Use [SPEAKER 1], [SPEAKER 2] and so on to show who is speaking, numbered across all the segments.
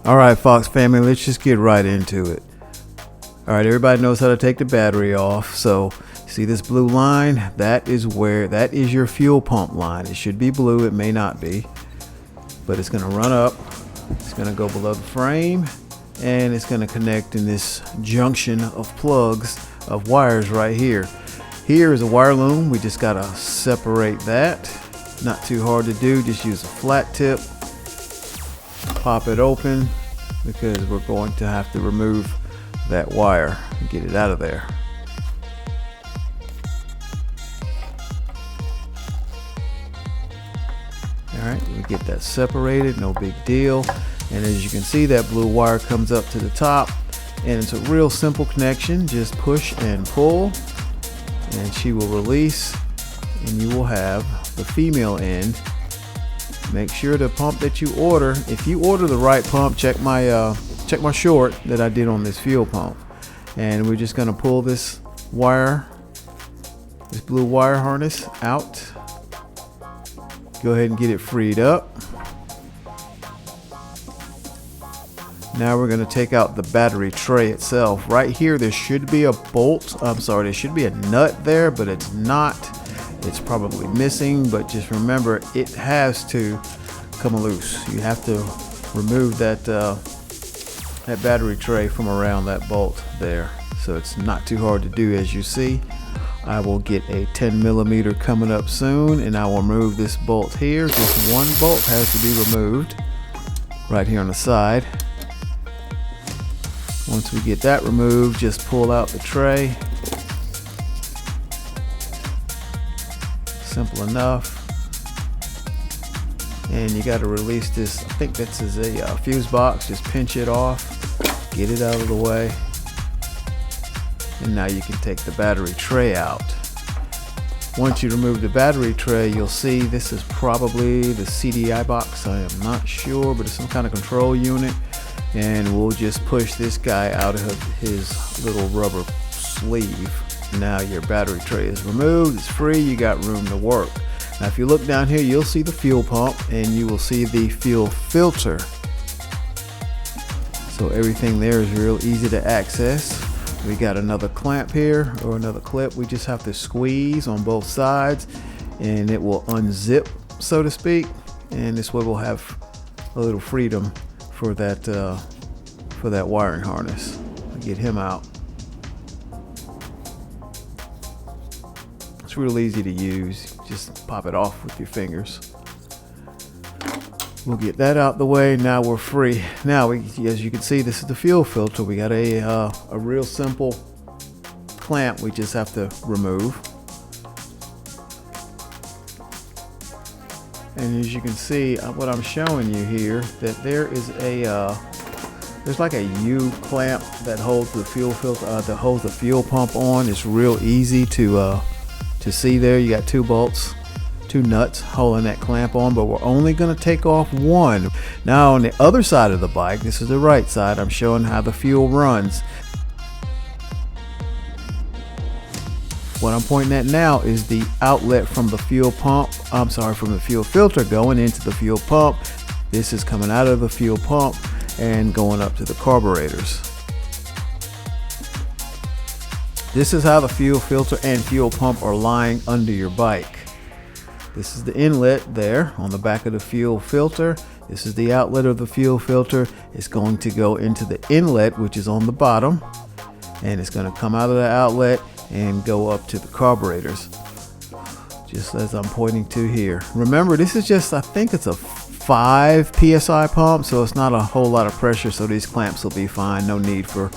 [SPEAKER 1] Alright, Fox family, let's just get right into it. Alright, everybody knows how to take the battery off. So see this blue line? That is your fuel pump line. It should be blue, it may not be, but it's going to run up, it's going to go below the frame, and it's going to connect in this junction of plugs of wires right here. Here is a wire loom. We just got to separate that. Not too hard to do, just use a flat tip, pop it open, because we're going to have to remove that wire and get it out of there. Alright, we get that separated, no big deal. And as you can see, that blue wire comes up to the top, and it's a real simple connection. Just push and pull, and she will release, and you will have the female end. Make sure the pump that you order, if you order the right pump, check my short that I did on this fuel pump. And we're just going to pull this wire, this blue wire harness out. Go ahead and get it freed up. Now we're going to take out the battery tray itself. Right here there should be a bolt, there should be a nut there, but it's not. It's probably missing, but just remember it has to come loose. You have to remove that that battery tray from around that bolt there. So it's not too hard to do. As you see, I will get a 10mm coming up soon, and I will remove this bolt here. Just one bolt has to be removed right here on the side. Once we get that removed, just pull out the tray. Simple enough. And you got to release this. I think this is a fuse box. Just pinch it off, get it out of the way, and now you can take the battery tray out. Once you remove the battery tray, you'll see this is probably the CDI box. I am not sure, but it's some kind of control unit. And we'll just push this guy out of his little rubber sleeve. Now your battery tray is removed, it's free, you got room to work. Now if you look down here, you'll see the fuel pump, and you will see the fuel filter. So everything there is real easy to access. We got another clamp here, or another clip. We just have to squeeze on both sides, and it will unzip, so to speak. And this way we'll have a little freedom for that wiring harness. Get him out. It's real easy to use. Just pop it off with your fingers. We'll get that out the way. Now we're free. Now, as you can see, this is the fuel filter. We got a real simple clamp we just have to remove. And as you can see, what I'm showing you here, that there is there's like a U clamp that holds the fuel filter, that holds the fuel pump on. It's real easy to see there. You got two bolts, two nuts holding that clamp on, but we're only going to take off one. Now on the other side of the bike, this is the right side, I'm showing how the fuel runs. What I'm pointing at now is the outlet from the fuel pump, from the fuel filter going into the fuel pump. This is coming out of the fuel pump and going up to the carburetors. This is how the fuel filter and fuel pump are lying under your bike. This is the inlet there on the back of the fuel filter. This is the outlet of the fuel filter. It's going to go into the inlet, which is on the bottom, and it's going to come out of the outlet and go up to the carburetors, just as I'm pointing to here. Remember, this is just, I think it's a 5 psi pump, so it's not a whole lot of pressure, so these clamps will be fine. No need for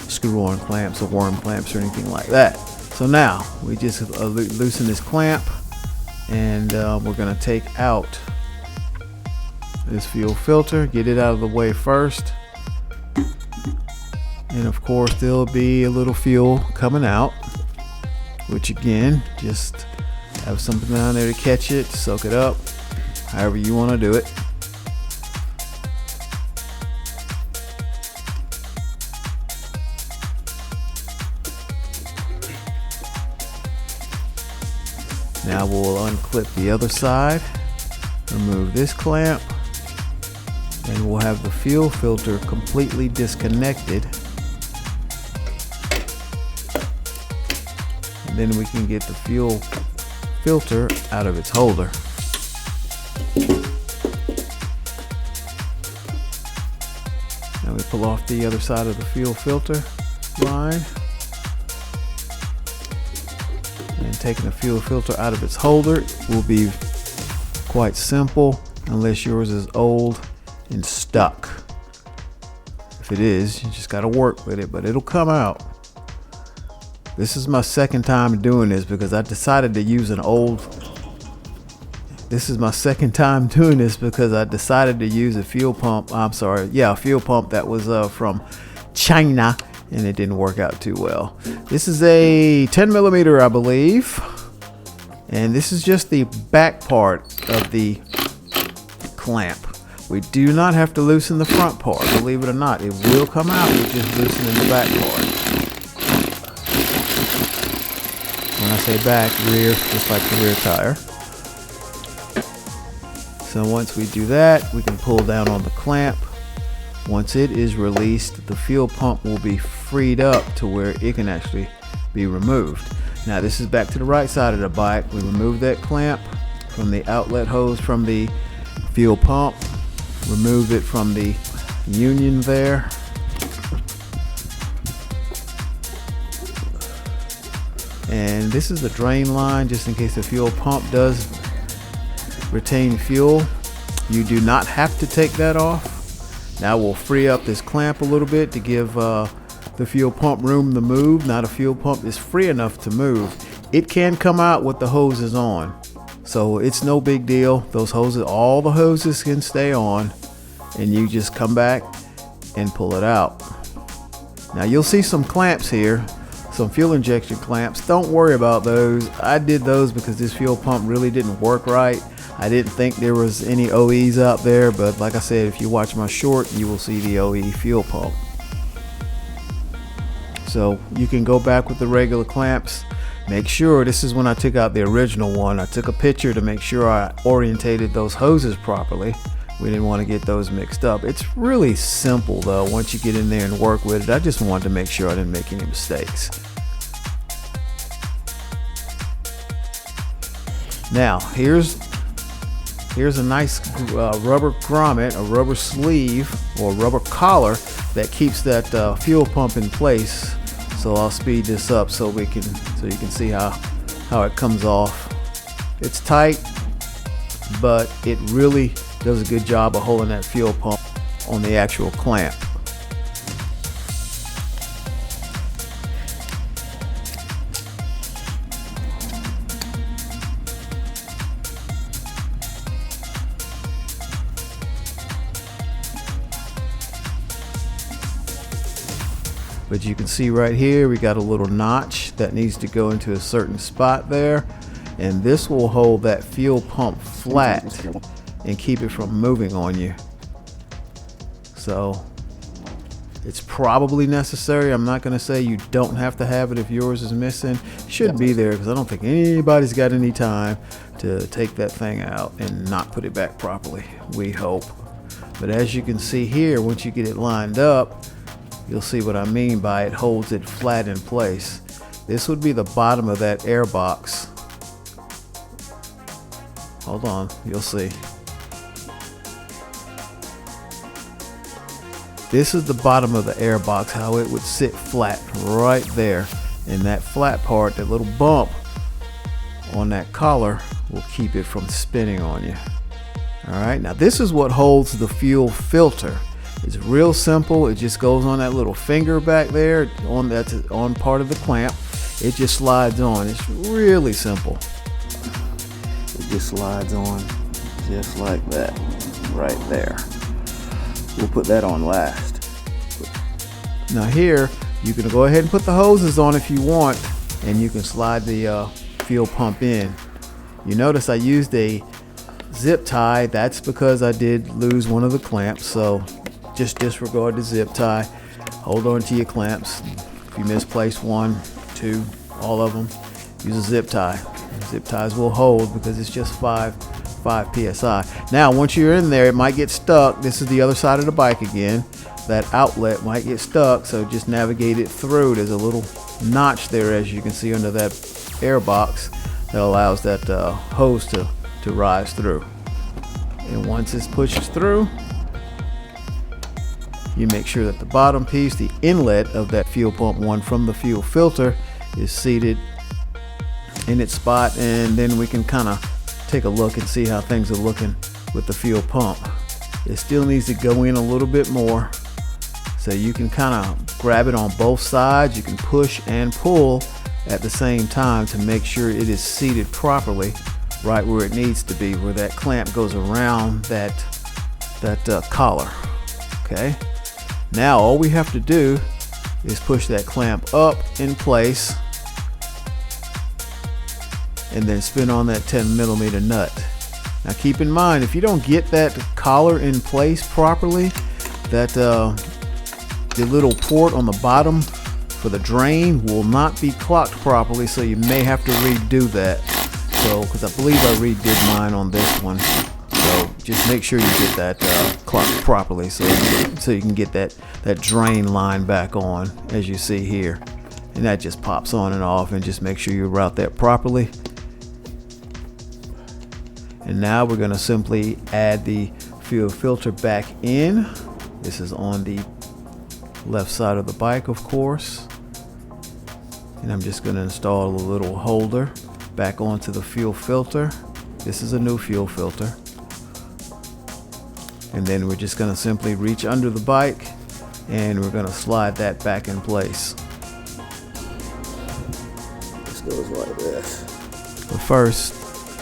[SPEAKER 1] screw-on clamps or worm clamps or anything like that. So now we just loosen this clamp, and we're going to take out this fuel filter, get it out of the way first. And of course there'll be a little fuel coming out, which again, just have something down there to catch it, soak it up, however you want to do it. Now we'll unclip the other side, remove this clamp, and we'll have the fuel filter completely disconnected. And then we can get the fuel filter out of its holder. Now we pull off the other side of the fuel filter line. And taking the fuel filter out of its holder will be quite simple, unless yours is old and stuck. If it is, you just got to work with it, but it'll come out. This is my second time doing this because I decided to use an old. This is my second time doing this because I decided to use a fuel pump. I'm sorry, yeah, a fuel pump that was from China, and it didn't work out too well. This is a 10 millimeter, I believe, and this is just the back part of the clamp. We do not have to loosen the front part, believe it or not. It will come out with just loosening the back part. When I say back, rear, just like the rear tire. So once we do that, we can pull down on the clamp. Once it is released, the fuel pump will be freed up to where it can actually be removed. Now this is back to the right side of the bike. We remove that clamp from the outlet hose from the fuel pump. Remove it from the union there. And this is the drain line, just in case the fuel pump does retain fuel. You do not have to take that off. Now we'll free up this clamp a little bit to give the fuel pump room to move. Now the fuel pump is free enough to move. It can come out with the hoses on, so it's no big deal. Those hoses, all the hoses can stay on, and you just come back and pull it out. Now you'll see some clamps here, some fuel injection clamps. Don't worry about those. I did those because this fuel pump really didn't work right. I didn't think there was any OEs out there, but like I said, if you watch my short, you will see the OE fuel pump. So you can go back with the regular clamps. Make sure, this is when I took out the original one, I took a picture to make sure I orientated those hoses properly. We didn't want to get those mixed up. It's really simple though, once you get in there and work with it. I just wanted to make sure I didn't make any mistakes. Now here's a nice rubber grommet, a rubber sleeve or rubber collar that keeps that fuel pump in place. So I'll speed this up so you can see how it comes off. It's tight, but it really does a good job of holding that fuel pump on the actual clamp. But you can see right here, we got a little notch that needs to go into a certain spot there. And this will hold that fuel pump flat and keep it from moving on you. So it's probably necessary. I'm not gonna say you don't have to have it if yours is missing. It should be there because I don't think anybody's got any time to take that thing out and not put it back properly, we hope. But as you can see here, once you get it lined up, you'll see what I mean by it holds it flat in place. This would be the bottom of that air box. Hold on, you'll see. This is the bottom of the air box, how it would sit flat right there. And that flat part, that little bump on that collar, will keep it from spinning on you. All right, now this is what holds the fuel filter. It's real simple. It just goes on that little finger back there on part of the clamp. It just slides on. It's really simple. It just slides on just like that right there. We'll put that on last. Now here, you can go ahead and put the hoses on if you want, and you can slide the fuel pump in. You notice I used a zip tie. That's because I did lose one of the clamps, so just disregard the zip tie. Hold on to your clamps. If you misplace one, two, all of them, use a zip tie. Zip ties will hold because it's just five 5 psi. Now once you're in there, it might get stuck. This is the other side of the bike again. That outlet might get stuck, so just navigate it through. There's a little notch there, as you can see, under that air box that allows that hose to rise through. And once it pushes through, you make sure that the bottom piece, the inlet of that fuel pump one from the fuel filter, is seated in its spot, and then we can kind of take a look and see how things are looking with the fuel pump. It still needs to go in a little bit more, so you can kind of grab it on both sides. You can push and pull at the same time to make sure it is seated properly right where it needs to be, where that clamp goes around that collar. Okay, now all we have to do is push that clamp up in place and then spin on that 10mm nut. Now keep in mind, if you don't get that collar in place properly, that the little port on the bottom for the drain will not be clocked properly, so you may have to redo that. So, because I believe I redid mine on this one, so just make sure you get that clocked properly, so you can get that drain line back on, as you see here, and that just pops on and off. And just make sure you route that properly. And now we're going to simply add the fuel filter back in. This is on the left side of the bike, of course, and I'm just going to install a little holder back onto the fuel filter. This is a new fuel filter, and then we're just going to simply reach under the bike and we're going to slide that back in place. This goes like this. But first,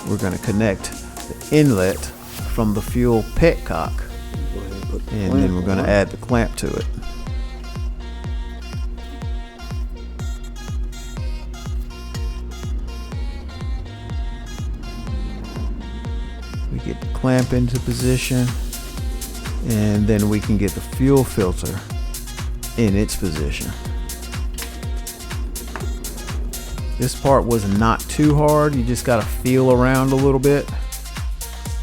[SPEAKER 1] we're going to connect the inlet from the fuel petcock, and then we're going to add the clamp to it. We get the clamp into position, and then we can get the fuel filter in its position. This part was not too hard. You just got to feel around a little bit.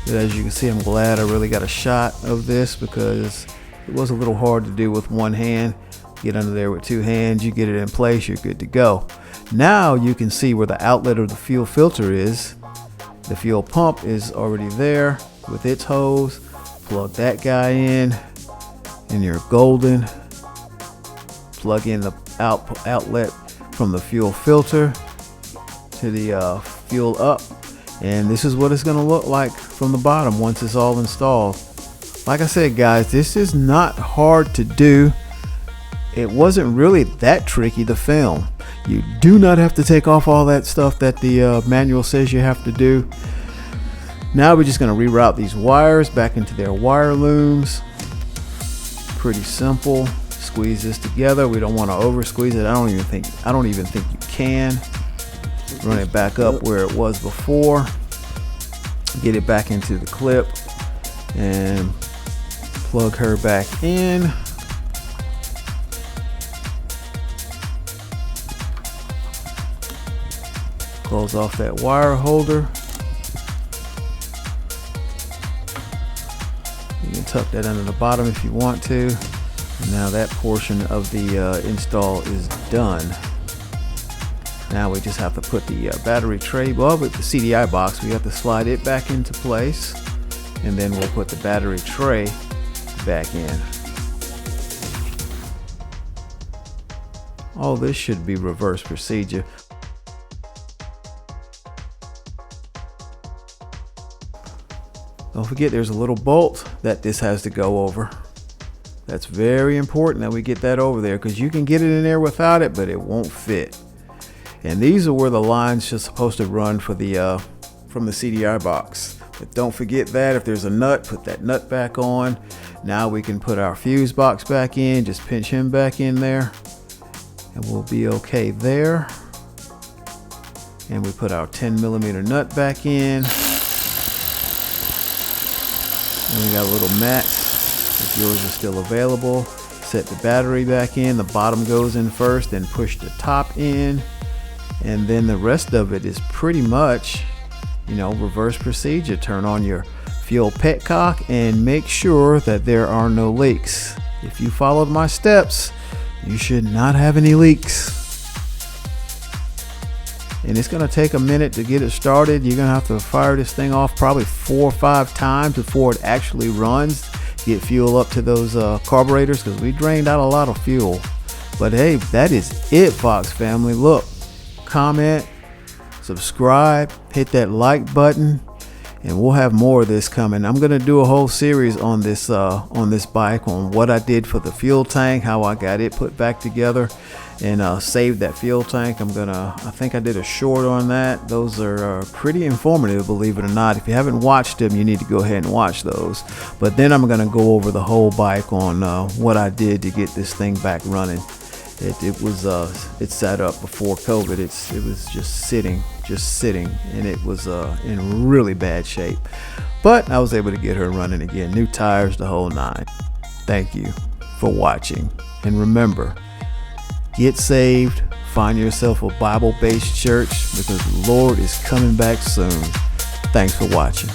[SPEAKER 1] But as you can see, I'm glad I really got a shot of this, because it was a little hard to do with one hand. Get under there with two hands, you get it in place, you're good to go. Now you can see where the outlet of the fuel filter is. The fuel pump is already there with its hose. Plug that guy in, and you're golden. Plug in the outlet from the fuel filter to the fuel up, and this is what it's going to look like from the bottom once it's all installed. Like I said, guys, this is not hard to do. It wasn't really that tricky to film. You do not have to take off all that stuff that the manual says you have to do. Now we're just going to reroute these wires back into their wire looms. Pretty simple. Squeeze this together. We don't want to over squeeze it. I don't even think you can. Run it back up where it was before. Get it back into the clip and plug her back in. Close off that wire holder. You can tuck that under the bottom if you want to. And now that portion of the install is done. Now we just have to put the battery tray, well, with the CDI box, we have to slide it back into place, and then we'll put the battery tray back in. All this should be reverse procedure. Don't forget, there's a little bolt that this has to go over. That's very important that we get that over there, because you can get it in there without it, but it won't fit. And these are where the lines are supposed to run for the from the CDI box. But don't forget that if there's a nut, put that nut back on. Now we can put our fuse box back in, just pinch him back in there, and we'll be okay there. And we put our 10mm nut back in. And we got a little match, if yours is still available. Set the battery back in, the bottom goes in first, then push the top in. And then the rest of it is pretty much reverse procedure. Turn on your fuel petcock and make sure that there are no leaks. If you followed my steps, you should not have any leaks. And it's going to take a minute to get it started. You're going to have to fire this thing off probably 4 or 5 times before it actually runs. Get fuel up to those carburetors, because we drained out a lot of fuel. But hey, that is it, Fox family. Look, comment, subscribe, hit that like button, and we'll have more of this coming. I'm gonna do a whole series on this bike, on what I did for the fuel tank, how I got it put back together, and saved that fuel tank. I think I did a short on that. Those are pretty informative, believe it or not. If you haven't watched them, you need to go ahead and watch those. But then I'm gonna go over the whole bike on what I did to get this thing back running. It sat up before COVID. It was just sitting, and it was in really bad shape. But I was able to get her running again. New tires, the whole 9. Thank you for watching, and remember, get saved. Find yourself a Bible-based church, because the Lord is coming back soon. Thanks for watching.